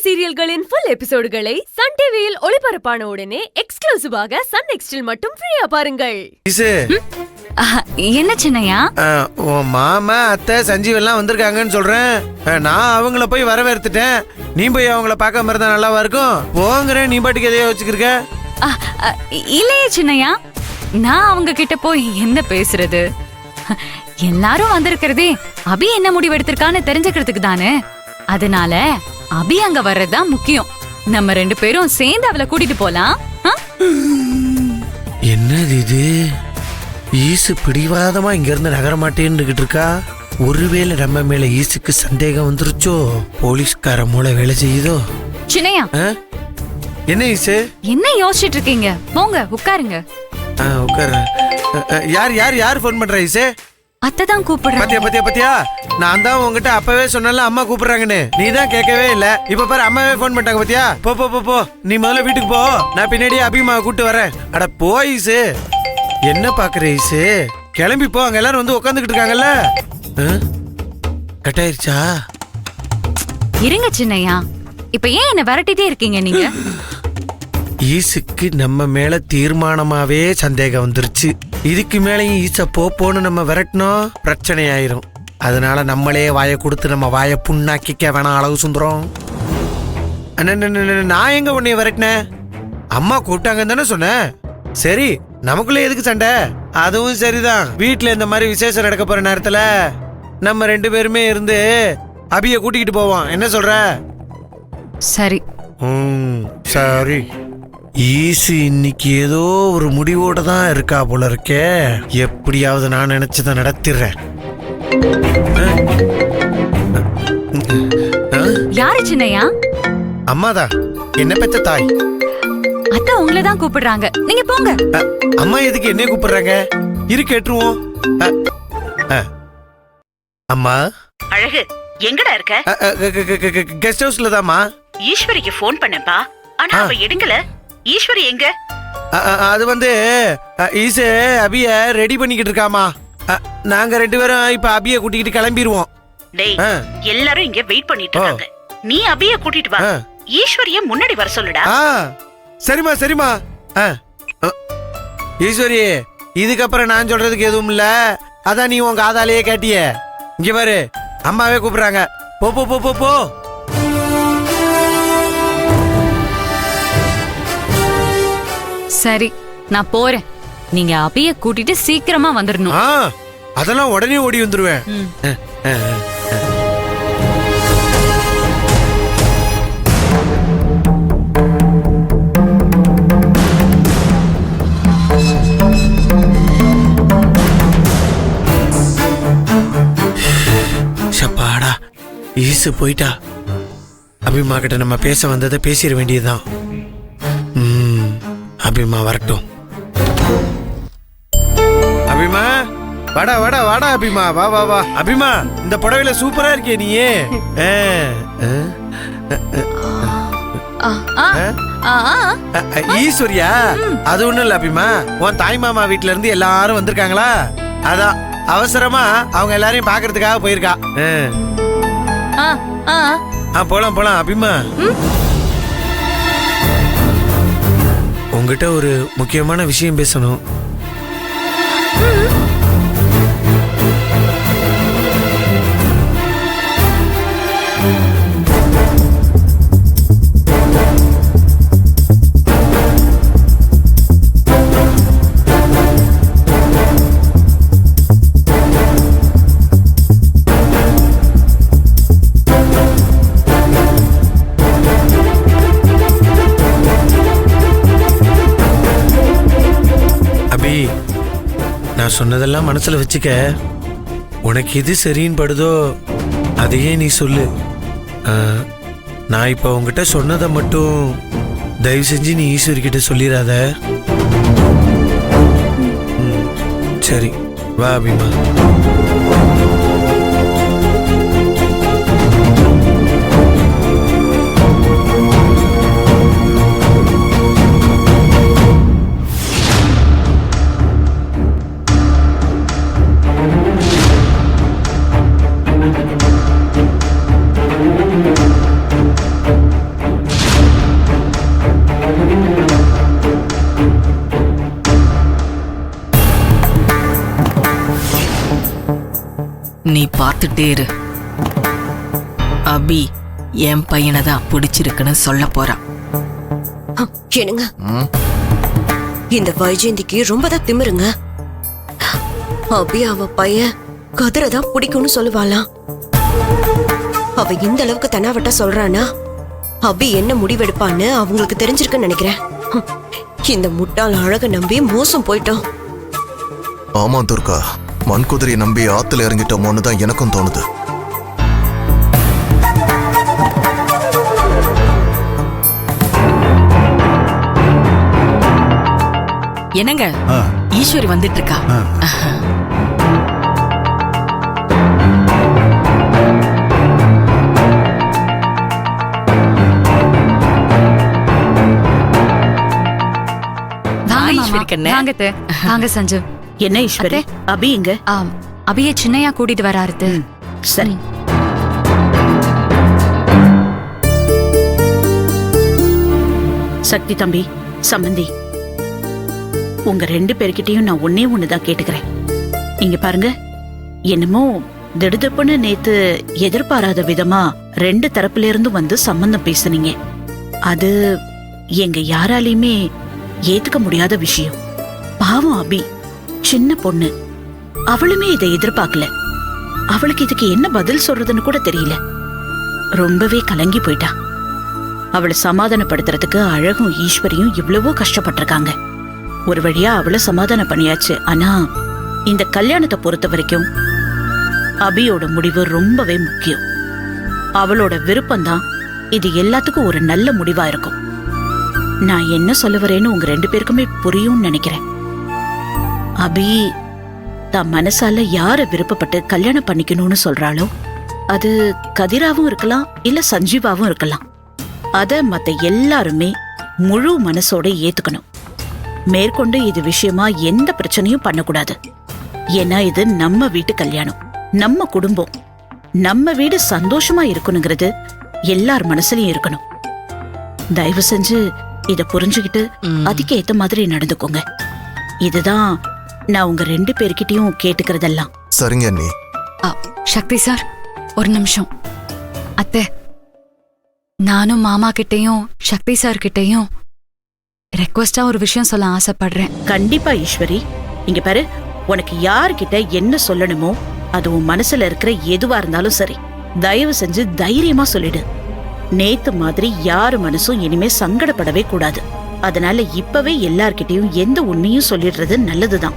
சீரியல்களின் full எபிசோடுகளை Sun டிவியில் ஒளிபரப்பான உடனே எக்ஸ்க்ளூசிவாக சன் நெக்ஸ்டில் மட்டும் ஃப்ரீயா பாருங்கள். என்ன சின்னையா? உன் மாமா அத்தை சஞ்சீவ் எல்லாம் வந்திருக்காங்கன்னு சொல்றேன். நான் அவங்கள போய் வரவேற்றுட்டேன். நீ போய் அவங்கள பார்க்க மாதிரி தான் நல்லாவா இருக்கும்? போங்கிறேன், நீ பாட்டுக்கு எதையோ வச்சுக்கிருக்க. இல்லையே சின்னையா, நான் அவங்க கிட்ட போய் என்ன பேசுறது? எல்லாரும் வந்திருக்கிறதே அபி என்ன முடிவு எடுத்திருக்கான்னு தெரிஞ்சுக்கிறதுக்கு தானே. அதனால அபி அங்க வர்றதுதான் முக்கியம். நம்ம 2 பேரும் சேர்ந்து அவளை கூட்டிட்டு போலாம். என்னது இது? ஈசு பிடிவாதமா இங்க இருந்து நகர மாட்டேன்னு இருக்கா. ஒருவேளை நம்ம மேல ஈசுக்கு சந்தேகம் வந்துருச்சோ? போலீஸ்கார மூளை வேலை செய்யுதோ? சின்னையா, என்ன ஈசு என்ன யோசிச்சுட்டு இருக்கீங்க? போங்க உட்காருங்க. உட்காரு. யார் யார் யார் போன் பண்ற ஈசு? அத்தைதான் கூப்பிடுறேன். பத்தியா நான் தான் உங்ககிட்ட அப்பவே சொன்னல அம்மா கூப்பிடுறாங்கன்னு. நீ தான் கேட்கவே இல்ல. இப்ப பாரு அம்மாவே போன் பண்ணிட்டாங்க. பத்தியா? போ போ போ போ, நீ முதல்ல வீட்டுக்கு போ. நான் பின்னாடியே அபிமாவை கூப்பிட்டு வரேன். அட போ ஈசு. என்ன பாக்குற ஈசு? கிளம்பி போ. அங்க எல்லாரும் வந்து உட்காந்துக்கிட்டு இருக்காங்கல்ல. கட் ஆயிருச்சா? இருங்க சின்னையா, இப்ப ஏன் என்ன விரட்டிட்டே இருக்கீங்க நீங்க? ஈசுக்கு நம்ம மேல தீர்மானமாவே சந்தேகம் வந்துருச்சு. இதுக்கு மேலையும் ஈச போன்னு நம்ம விரட்டணும், பிரச்சனை ஆயிரும். அதனால நம்மளே வாயை கொடுத்து நம்ம வாயை புண்ணாக்கிக்க வேணாம். அளவு சுந்தரம், நான் எங்க உன்னைய விரட்டினேன்? அம்மா கூப்பிட்டாங்கன்னு தானே சொன்னேன். சரி, நமக்குள்ள எதுக்கு சண்டை? அதுவும் சரிதான். வீட்டுல இந்த மாதிரி விசேஷம் நடக்க போற நேரத்துல நம்ம 2 பேருமே இருந்து அபிய கூட்டிக்கிட்டு போவோம். என்ன சொல்ற? சரி. சரி. ஈசு இன்னைக்கு ஏதோ ஒரு முடிவோட தான் இருக்கா போல இருக்கே. எப்படியாவது நான் நினைச்சதை நடத்திடுறேன். யாரு சின்னையா? அம்மாதான், என்ன பெத்த தாய். அத்தை உங்களை தான் கூப்பிடுறாங்க, நீங்க போங்க. அம்மா எதுக்கு என்ன கூப்பிடுறாங்க? இரு கேட்டுருவோம். அம்மா அழகு, எங்கடா இருக்க? கெஸ்ட் ஹவுஸ்ல தான்மா. ஈஸ்வரிக்கு போன் பண்ணப்பா, ஆனா அவ எடுங்கல. ஈஸ்வரி எங்க? அது வந்து ஈசு அபிய ரெடி பண்ணிக்கிட்டு இருக்காமா. நாங்க 2 பேரும் இப்ப அபிய கூட்டிக்கிட்டு கிளம்பிடுவோம். டேய், எல்லாரும் இங்க வெயிட் பண்ணிட்டு இருக்காங்க. நீ அபிய கூட்டிட்டு வா. ஈஸ்வரிய முன்னாடி வர சொல்லுடா. சரிமா சரிமா. ஈஸ்வரி, இதுக்கப்புறம் நான் சொல்றதுக்கு எதுவும் இல்ல. அதான் நீ உங்க காதாலேயே கேட்டிய. இங்க பாரு, அம்மாவே கூப்பிடுறாங்க. போ போ போ போ போ. சரி, நான் போறேன். நீங்க அபிய கூட்டிட்டு சீக்கிரமா வந்துடணும். அதெல்லாம் உடனே ஓடி வந்துருவேன். சப்பாடா, ஈசு போயிட்டா. அபிமா கிட்ட நம்ம பேச வந்ததை பேசிட வேண்டியதுதான். அபிமா வரட்டும். அபிமா, வாடா வாடா வாடா. அபிமா வா வா வா. அபிமா, இந்த புடவையில சூப்பரா இருக்கியே நீயே. ஈஸ்வரியா? அது ஒண்ணும் இல்ல அபிமா, உன் தாய் மாமா வீட்டுல இருந்து எல்லாரும் வந்திருக்காங்களா, அதான் அவசரமா அவங்க எல்லாரையும் பாக்குறதுக்காக போயிருக்கா. போலாம் போலாம். அபிமா, உங்ககிட்ட ஒரு முக்கியமான விஷயம் பேசணும். நான் சொன்னதெல்லாம் மனசுல வச்சுக்க. உனக்கு எது சரின்னு படுதோ அதையே நீ சொல்லு. நான் இப்ப உங்ககிட்ட சொன்னதை மட்டும் தயவு செஞ்சு நீ ஈஸ்வரி கிட்ட சொல்லிடாத. சரி, வா அபிமா. பார்த்துட்டே இரு. அபி என் பையனை தான் பிடிச்சிருக்குன்னு சொல்ல போறான். என்னங்க, இந்த வைஜெயந்திக்கு ரொம்ப தான் திமிருங்க. அபி அவ பையன் கதிரை தான் பிடிக்கும்னு சொல்லுவாளாம். அவ இந்த அளவுக்கு தனாவட்டா சொல்றானா அபி என்ன முடிவெடுப்பான்னு அவங்களுக்கு தெரிஞ்சிருக்குன்னு நினைக்கிறேன். இந்த முட்டாள் அழக நம்பி மோசம் போயிட்டோம். ஆமா துர்கா, மண்குதிரையை நம்பி ஆத்துல இறங்கிட்டோமோன்னு தான் எனக்கும் தோணுது. என்னங்க, ஈஸ்வரி வந்துட்டு இருக்கா. வாங்க அத்தை. வாங்க சஞ்சு. என்ன ஈஸ்வரி, அபி எங்க? அபிய சின்னையா கூட்டிட்டு வராரு. சரி. சக்தி தம்பி, சம்பந்தி, உங்க 2 பேர்கிட்டயும் நான் ஒன்னே ஒண்ணுதான் கேட்டுக்கிறேன். இங்க பாருங்க, என்னமோ திடுதிப்புன்னு நேத்து எதிர்பாராத விதமா 2 தரப்புல இருந்து வந்து சம்பந்தம் பேசுனீங்க. அது எங்க யாராலையுமே ஏத்துக்க முடியாத விஷயம். பாவம் அபி, சின்ன பொண்ணு, அவளுமே இதை எதிர்பார்க்கல. அவளுக்கு இதுக்கு என்ன பதில் சொல்றதுன்னு கூட தெரியல. ரொம்பவே கலங்கி போயிட்டா. அவளை சமாதானப்படுத்துறதுக்கு அழகும் ஈஸ்வரியும் இவ்வளவோ கஷ்டப்பட்டிருக்காங்க. ஒரு வழியா அவளை சமாதானம் பண்ணியாச்சு. ஆனா இந்த கல்யாணத்தை பொறுத்த வரைக்கும் அபியோட முடிவு ரொம்பவே முக்கியம். அவளோட விருப்பம்தான் இது எல்லாத்துக்கும் ஒரு நல்ல முடிவா இருக்கும். நான் என்ன சொல்ல வரேன்னு உங்க 2 பேருக்குமே புரியும்னு நினைக்கிறேன். அபி தான் மனசால யார விருப்பப்பட்டு கல்யாணம் பண்ணிக்கணும்னு சொல்றாளோ அது கதிராவும் இருக்கலாம், இல்ல சஞ்சீவாவும் இருக்கலாம். அத மத்த எல்லாருமே முழு மனசோட ஏத்துக்கணும். மேற்கொண்டு இது விஷயமா எந்த பிரச்சனையும் பண்ணக்கூடாது. ஏன்னா இது நம்ம வீட்டு கல்யாணம், நம்ம குடும்பம், நம்ம வீடு சந்தோஷமா இருக்கணுங்கிறது எல்லார் மனசுலயும் இருக்கணும். தயவு செஞ்சு இத புரிஞ்சுக்கிட்டு அதுக்கு ஏத்த மாதிரி நடந்துக்கோங்க. இதுதான் நான் உங்க 2 பேர்கிட்டயும் கேட்டுக்கிறதெல்லாம். சரிங்க அண்ணி. சக்தி சார், ஒரு நிமிஷம். அத்தை, நானும் மாமா கிட்டையும் சக்தி சார் கிட்டையும் ரெக்வஸ்டா ஒரு விஷயம் சொல்ல ஆசைப்படுறேன். கண்டிப்பா ஈஸ்வரி. இங்க பாரு, உனக்கு யார்கிட்ட என்ன சொல்லணுமோ அது உன் மனசுல இருக்கிற எதுவா இருந்தாலும் சரி, தயவு செஞ்சு தைரியமா சொல்லிடு. நேத்து மாதிரி யாரு மனசும் இனிமே சங்கடப்படவே கூடாது. அதனால இப்பவே எல்லார்கிட்டயும் எந்த உண்மையும் சொல்லிடுறது நல்லதுதான்.